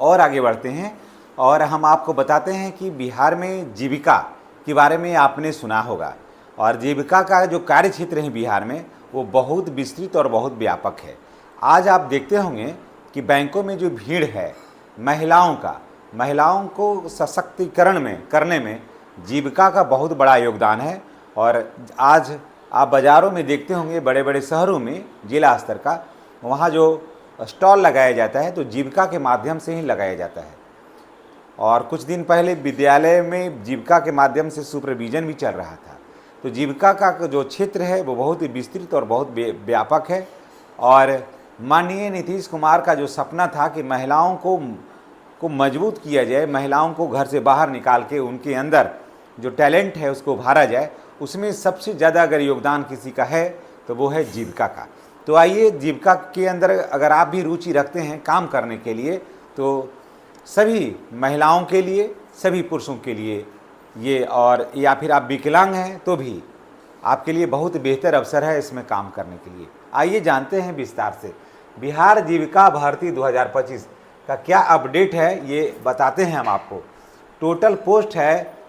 और आगे बढ़ते हैं और हम आपको बताते हैं कि बिहार में जीविका के बारे में आपने सुना होगा और जीविका का जो कार्य क्षेत्र है बिहार में वो बहुत विस्तृत और बहुत व्यापक है। आज आप देखते होंगे कि बैंकों में जो भीड़ है महिलाओं को सशक्तिकरण में करने में जीविका का बहुत बड़ा योगदान है। और आज आप बाज़ारों में देखते होंगे बड़े बड़े शहरों में जिला स्तर का वहाँ जो स्टॉल लगाया जाता है तो जीविका के माध्यम से ही लगाया जाता है। और कुछ दिन पहले विद्यालय में जीविका के माध्यम से सुपरविज़न भी चल रहा था। तो जीविका का जो क्षेत्र है वो बहुत ही विस्तृत और बहुत व्यापक है। और माननीय नीतीश कुमार का जो सपना था कि महिलाओं को मजबूत किया जाए, महिलाओं को घर से बाहर निकाल के उनके अंदर जो टैलेंट है उसको उभारा जाए, उसमें सबसे ज़्यादा अगर योगदान किसी का है तो वो है जीविका का। तो आइए, जीविका के अंदर अगर आप भी रुचि रखते हैं काम करने के लिए तो सभी महिलाओं के लिए, सभी पुरुषों के लिए ये, और या फिर आप विकलांग हैं तो भी आपके लिए बहुत बेहतर अवसर है इसमें काम करने के लिए। आइए जानते हैं विस्तार से बिहार जीविका भर्ती 2025 का क्या अपडेट है, ये बताते हैं हम आपको। टोटल पोस्ट है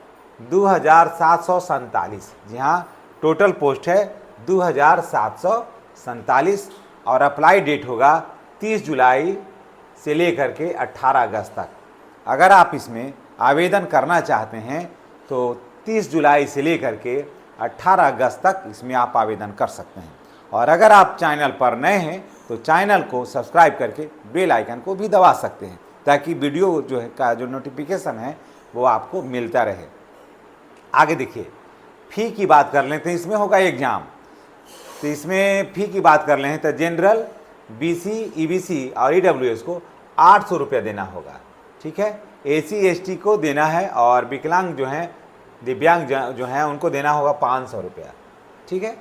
2747। जी हाँ, टोटल पोस्ट है 2747 और अप्लाई डेट होगा 30 जुलाई से लेकर के 18 अगस्त तक। अगर आप इसमें आवेदन करना चाहते हैं तो 30 जुलाई से लेकर के 18 अगस्त तक इसमें आप आवेदन कर सकते हैं। और अगर आप चैनल पर नए हैं तो चैनल को सब्सक्राइब करके बेल आइकन को भी दबा सकते हैं ताकि वीडियो जो है का जो नोटिफिकेशन है वो आपको मिलता रहे। आगे देखिए, फ़ी की बात कर लेते हैं। इसमें होगा एग्ज़ाम, तो इसमें फ़ी की बात कर लें तो जनरल, बीसी, ईबीसी और ईडब्ल्यूएस को 800 रुपया देना होगा। ठीक है, एसी एसटी को देना है और विकलांग जो हैं, दिव्यांग जो हैं उनको देना होगा 500 रुपया। ठीक है,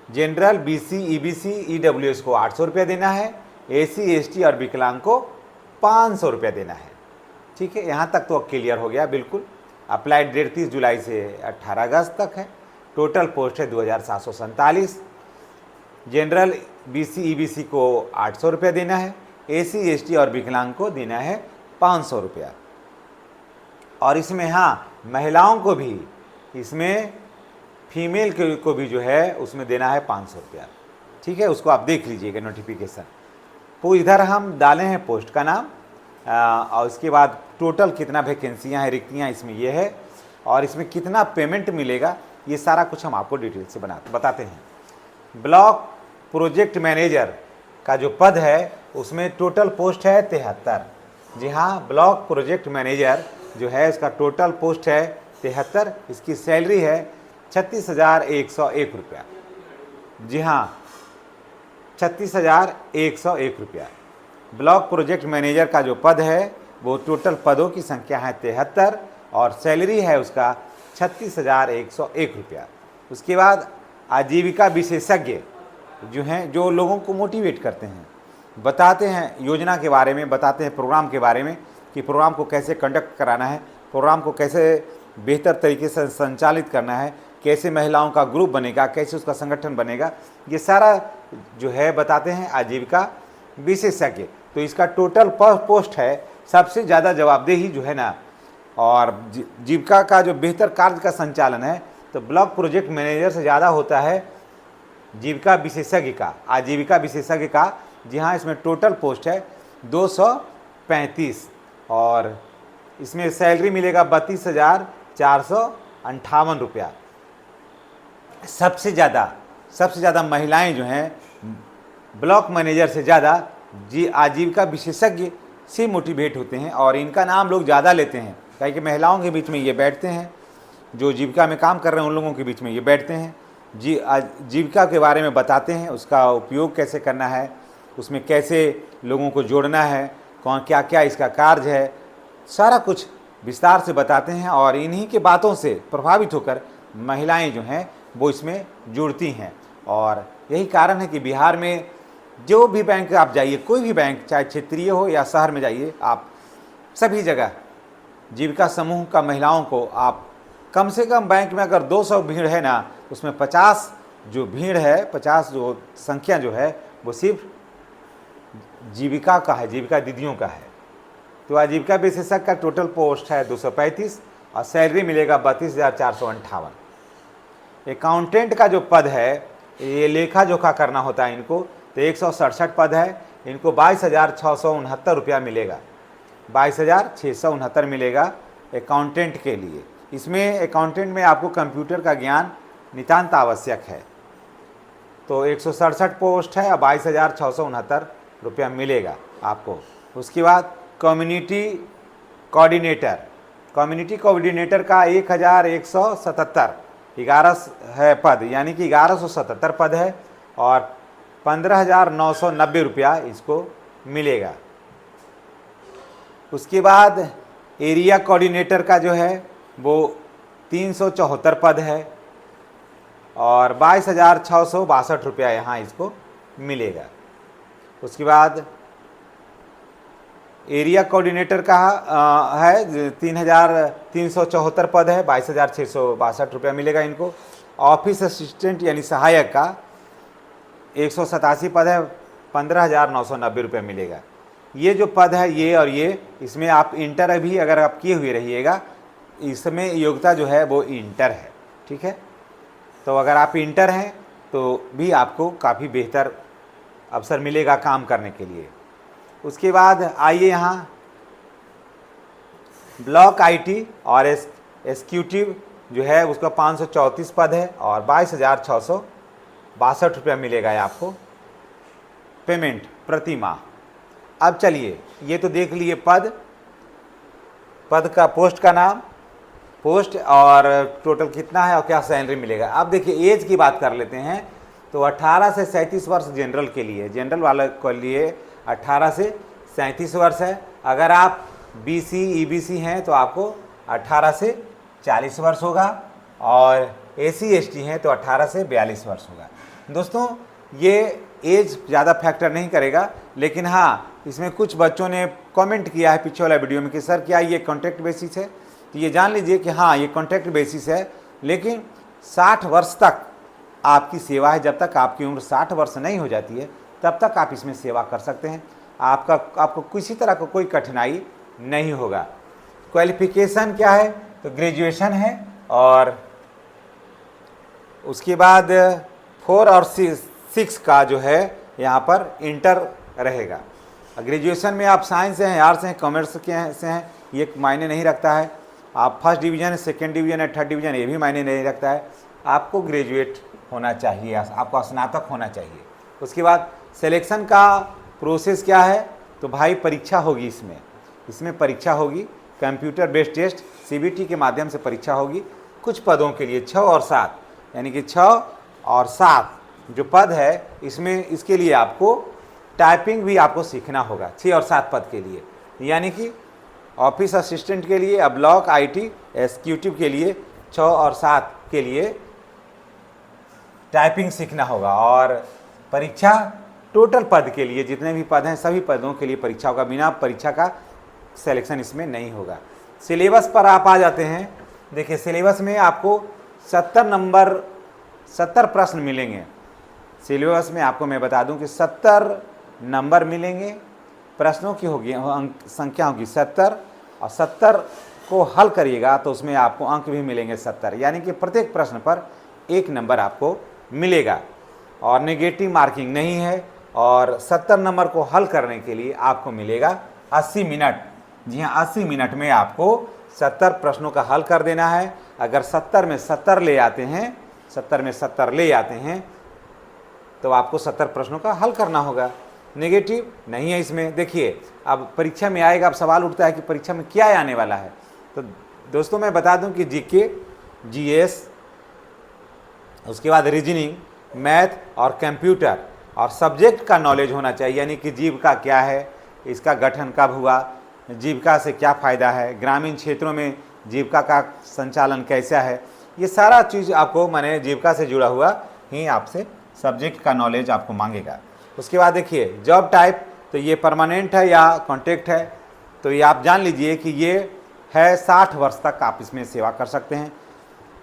जनरल, बीसी, ईबीसी, ईडब्ल्यूएस को 800 रुपया देना है, एसी एसटी और विकलांग को 500 रुपया देना है। ठीक है, यहाँ तक तो क्लियर हो गया बिल्कुल। अप्लाइड डेट 30 जुलाई से 18 अगस्त तक है। टोटल पोस्ट है 2747। जनरल, बीसी, ईबीसी को 800 रुपया देना है, एसी एसटी और विकलांग को देना है 500 रुपया। और इसमें हाँ, महिलाओं को भी, इसमें फीमेल को भी जो है उसमें देना है 500 रुपया। ठीक है, उसको आप देख लीजिएगा नोटिफिकेशन। तो इधर हम डाले हैं पोस्ट का नाम और इसके बाद टोटल कितना वैकेंसियाँ हैं, रिक्तियाँ इसमें ये है, और इसमें कितना पेमेंट मिलेगा ये सारा कुछ हम आपको डिटेल से बताते हैं। ब्लॉक प्रोजेक्ट मैनेजर का जो पद है उसमें टोटल पोस्ट है 73। जी हाँ, ब्लॉक प्रोजेक्ट मैनेजर जो है इसका टोटल पोस्ट है 73। इसकी सैलरी है 36,101 रुपया। जी हाँ, 36,101 रुपया। ब्लॉक प्रोजेक्ट मैनेजर का जो पद है वो टोटल पदों की संख्या है 73 और सैलरी है उसका 36,101 रुपया। उसके बाद आजीविका विशेषज्ञ जो हैं, जो लोगों को मोटिवेट करते हैं, बताते हैं योजना के बारे में, बताते हैं प्रोग्राम के बारे में कि प्रोग्राम को कैसे कंडक्ट कराना है, प्रोग्राम को कैसे बेहतर तरीके से संचालित करना है, कैसे महिलाओं का ग्रुप बनेगा, कैसे उसका संगठन बनेगा, ये सारा जो है बताते हैं आजीविका विशेषज्ञ। तो इसका टोटल पोस्ट है, सबसे ज़्यादा जवाबदेही जो है ना, और जीविका का जो बेहतर कार्य का संचालन है तो ब्लॉक प्रोजेक्ट मैनेजर से ज़्यादा होता है जीविका विशेषज्ञ का, आजीविका विशेषज्ञ का। जी हाँ, इसमें टोटल पोस्ट है 235 और इसमें सैलरी मिलेगा 32,458 रुपया। सबसे ज़्यादा महिलाएं जो हैं ब्लॉक मैनेजर से ज़्यादा आजीविका विशेषज्ञ से मोटिवेट होते हैं और इनका नाम लोग ज़्यादा लेते हैं, क्योंकि महिलाओं के बीच में ये बैठते हैं, जो जीविका में काम कर रहे हैं उन लोगों के बीच में ये बैठते हैं, जीविका के बारे में बताते हैं, उसका उपयोग कैसे करना है, उसमें कैसे लोगों को जोड़ना है, कौन क्या क्या इसका कार्य है, सारा कुछ विस्तार से बताते हैं। और इन्हीं के बातों से प्रभावित होकर महिलाएं जो हैं वो इसमें जुड़ती हैं। और यही कारण है कि बिहार में जो भी बैंक आप जाइए, कोई भी बैंक, चाहे क्षेत्रीय हो या शहर में जाइए, आप सभी जगह जीविका समूह का महिलाओं को आप कम से कम बैंक में अगर 200 भीड़ है ना, उसमें 50 जो भीड़ है, 50 जो संख्या जो है वो सिर्फ जीविका का है, जीविका दीदियों का है। तो आजीविका विशेषज्ञ का टोटल पोस्ट है 235 और सैलरी मिलेगा 32,458। अकाउंटेंट का जो पद है, ये लेखा जोखा करना होता है इनको, तो 167 पद है, इनको 22,669 रुपया मिलेगा, 22,669 मिलेगा अकाउंटेंट के लिए। इसमें अकाउंटेंट में आपको कंप्यूटर का ज्ञान नितांत आवश्यक है। तो 167 पोस्ट है और 22,669 रुपया मिलेगा आपको। उसके बाद कम्युनिटी कोऑर्डिनेटर का 1,177 11 है पद, यानी कि 1177 पद है और 15,990 रुपया इसको मिलेगा। उसके बाद एरिया कोऑर्डिनेटर का जो है वो 374 पद है और 22,662 रुपया यहाँ इसको मिलेगा। उसके बाद एरिया कोऑर्डिनेटर का है 3,374 पद है, 22,662 रुपया मिलेगा इनको। ऑफिस असिस्टेंट यानी सहायक का 187 पद है, 15,990 रुपये मिलेगा। ये जो पद है ये और ये, इसमें आप इंटर भी अगर आप किए हुए रहिएगा, इसमें योग्यता जो है वो इंटर है, ठीक है। तो अगर आप इंटर हैं तो भी आपको काफ़ी बेहतर अवसर मिलेगा काम करने के लिए। उसके बाद आइए यहाँ ब्लॉक आईटी और एग्जीक्यूटिव जो है उसका 534 पद है और 22,662 रुपया मिलेगा आपको पेमेंट प्रति माह। अब चलिए, ये तो देख लिए पद का पोस्ट का नाम, पोस्ट और टोटल कितना है और क्या सैलरी मिलेगा। अब देखिए एज की बात कर लेते हैं। तो 18 से 37 वर्ष जनरल के लिए, जनरल वाले के लिए 18 से 37 वर्ष है। अगर आप बीसी ईबीसी हैं तो आपको 18 से 40 वर्ष होगा और एसी एसटी हैं तो 18 से 42 वर्ष होगा। दोस्तों ये एज ज़्यादा फैक्टर नहीं करेगा, लेकिन हाँ इसमें कुछ बच्चों ने कमेंट किया है पीछे वाला वीडियो में कि सर क्या ये कॉन्ट्रैक्ट बेसिस है। तो ये जान लीजिए कि हाँ ये कॉन्ट्रैक्ट बेसिस है, लेकिन 60 वर्ष तक आपकी सेवा है। जब तक आपकी उम्र 60 वर्ष नहीं हो जाती है तब तक आप इसमें सेवा कर सकते हैं। आपको किसी तरह का कोई कठिनाई नहीं होगा। क्वालिफिकेशन क्या है, तो ग्रेजुएशन है और उसके बाद 4 और 6 का जो है यहाँ पर इंटर रहेगा। ग्रेजुएशन में आप साइंस से हैं, आर्ट्स हैं, कॉमर्स के से हैं, ये मायने नहीं रखता है। आप फर्स्ट डिवीज़न है, सेकेंड डिवीज़न है, थर्ड डिवीज़न, ये भी मायने नहीं रखता है। आपको ग्रेजुएट होना चाहिए, आपको स्नातक होना चाहिए। उसके बाद सिलेक्शन का प्रोसेस क्या है, तो भाई परीक्षा होगी। इसमें परीक्षा होगी, कंप्यूटर बेस्ड टेस्ट सीबीटी के माध्यम से परीक्षा होगी। कुछ पदों के लिए 6 और 7, यानी कि 6 और 7 जो पद है, इसके लिए आपको टाइपिंग भी आपको सीखना होगा। 6 और 7 पद के लिए, यानी कि ऑफिस असिस्टेंट के लिए, ब्लॉक आईटी एग्जीक्यूटिव के लिए 6 और 7 के लिए टाइपिंग सीखना होगा। और परीक्षा टोटल पद के लिए जितने भी पद हैं सभी पदों के लिए परीक्षा होगा। बिना परीक्षा का सिलेक्शन इसमें नहीं होगा। सिलेबस पर आप आ जाते हैं। देखिए सिलेबस में आपको 70 प्रश्न मिलेंगे। सिलेबस में आपको मैं बता दूं कि 70 नंबर मिलेंगे। प्रश्नों की होगी संख्या होगी 70 और 70 को हल करिएगा तो उसमें आपको अंक भी मिलेंगे 70, यानी कि प्रत्येक प्रश्न पर 1 नंबर आपको मिलेगा और नेगेटिव मार्किंग नहीं है। और 70 नंबर को हल करने के लिए आपको मिलेगा 80 मिनट। जी हाँ, 80 मिनट में आपको 70 प्रश्नों का हल कर देना है। अगर 70 में 70 ले आते हैं तो आपको 70 प्रश्नों का हल करना होगा। नेगेटिव नहीं है इसमें। देखिए अब परीक्षा में आएगा, अब सवाल उठता है कि परीक्षा में क्या आने वाला है। तो दोस्तों मैं बता दूं कि जीके, जीएस, उसके बाद रीजनिंग, मैथ और कंप्यूटर और सब्जेक्ट का नॉलेज होना चाहिए, यानी कि जीविका क्या है, इसका गठन कब हुआ, जीविका से क्या फ़ायदा है, ग्रामीण क्षेत्रों में जीविका का संचालन कैसा है, ये सारा चीज़ आपको माने जीविका से जुड़ा हुआ ही आपसे सब्जेक्ट का नॉलेज आपको मांगेगा। उसके बाद देखिए जॉब टाइप, तो ये परमानेंट है या कॉन्ट्रैक्ट है, तो ये आप जान लीजिए कि ये है 60 वर्ष तक आप इसमें सेवा कर सकते हैं।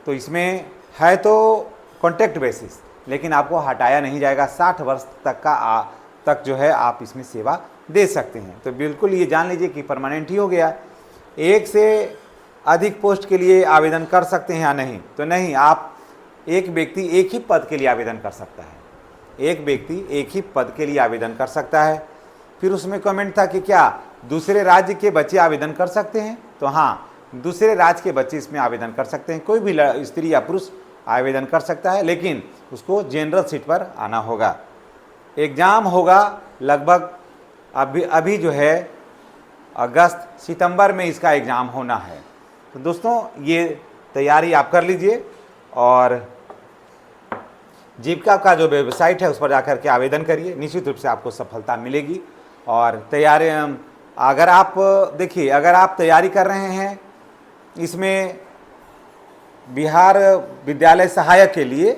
तो इसमें है तो कॉन्ट्रैक्ट बेसिस, लेकिन आपको हटाया नहीं जाएगा। 60 वर्ष तक जो है आप इसमें सेवा दे सकते हैं। तो बिल्कुल ये जान लीजिए कि परमानेंट ही हो गया। एक से अधिक पोस्ट के लिए आवेदन कर सकते हैं या नहीं, तो नहीं, आप एक व्यक्ति एक ही पद के लिए आवेदन कर सकता है। एक व्यक्ति एक ही पद के लिए आवेदन कर सकता है। फिर उसमें कमेंट था कि क्या दूसरे राज्य के बच्चे आवेदन कर सकते हैं, तो हाँ, दूसरे राज्य के बच्चे इसमें आवेदन कर सकते हैं। कोई भी स्त्री या पुरुष आवेदन कर सकता है, लेकिन उसको जनरल सीट पर आना होगा। एग्ज़ाम होगा लगभग अभी जो है अगस्त सितंबर में इसका एग्ज़ाम होना है। तो दोस्तों ये तैयारी आप कर लीजिए और जीविका का जो वेबसाइट है उस पर जाकर के आवेदन करिए, निश्चित रूप से आपको सफलता मिलेगी। और तैयारी अगर आप देखिए, अगर आप तैयारी कर रहे हैं इसमें बिहार विद्यालय सहायक के लिए,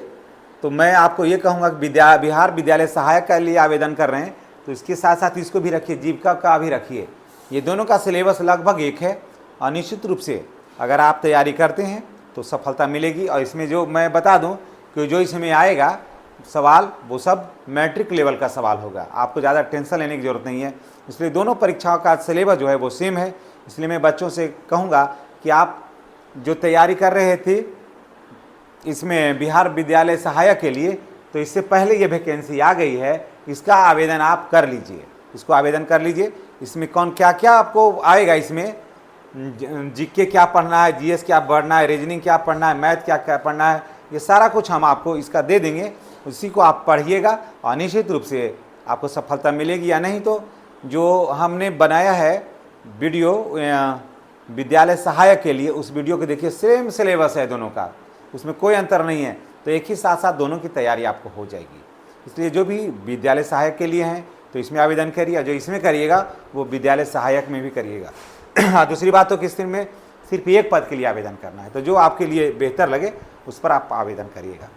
तो मैं आपको ये कहूँगा कि बिहार विद्यालय सहायक के लिए आवेदन कर रहे हैं तो इसके साथ साथ इसको भी रखिए, जीविका का भी रखिए। ये दोनों का सिलेबस लगभग एक है और निश्चित रूप से अगर आप तैयारी करते हैं तो सफलता मिलेगी। और इसमें जो मैं बता दूं कि जो इसमें आएगा सवाल वो सब मैट्रिक लेवल का सवाल होगा, आपको ज़्यादा टेंशन लेने की ज़रूरत नहीं है। इसलिए दोनों परीक्षाओं का सिलेबस जो है वो सेम है। इसलिए मैं बच्चों से कहूँगा कि आप जो तैयारी कर रहे थे इसमें बिहार विद्यालय सहायक के लिए, तो इससे पहले ये वैकेंसी आ गई है, इसका आवेदन आप कर लीजिए, इसको आवेदन कर लीजिए। इसमें कौन क्या क्या आपको आएगा, इसमें जीके क्या पढ़ना है, जीएस क्या पढ़ना है, रीजनिंग क्या पढ़ना है, मैथ क्या क्या पढ़ना है, ये सारा कुछ हम आपको इसका दे देंगे। उसी को आप पढ़िएगा और निश्चित रूप से आपको सफलता मिलेगी। या नहीं तो जो हमने बनाया है वीडियो विद्यालय सहायक के लिए, उस वीडियो को देखिए, सेम सिलेबस है दोनों का, उसमें कोई अंतर नहीं है। तो एक ही साथ साथ दोनों की तैयारी आपको हो जाएगी। इसलिए जो भी विद्यालय सहायक के लिए हैं तो इसमें आवेदन करिए, जो इसमें करिएगा वो विद्यालय सहायक में भी करिएगा। दूसरी बात तो किस दिन में सिर्फ एक पद के लिए आवेदन करना है, तो जो आपके लिए बेहतर लगे उस पर आप आवेदन करिएगा।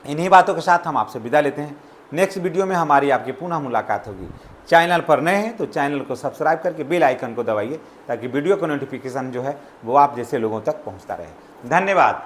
इन्हीं बातों के साथ हम आपसे विदा लेते हैं। नेक्स्ट वीडियो में हमारी आपकी पुनः मुलाकात होगी। चैनल पर नए हैं तो चैनल को सब्सक्राइब करके बेल आइकन को दबाइए ताकि वीडियो का नोटिफिकेशन जो है वो आप जैसे लोगों तक पहुंचता रहे। धन्यवाद।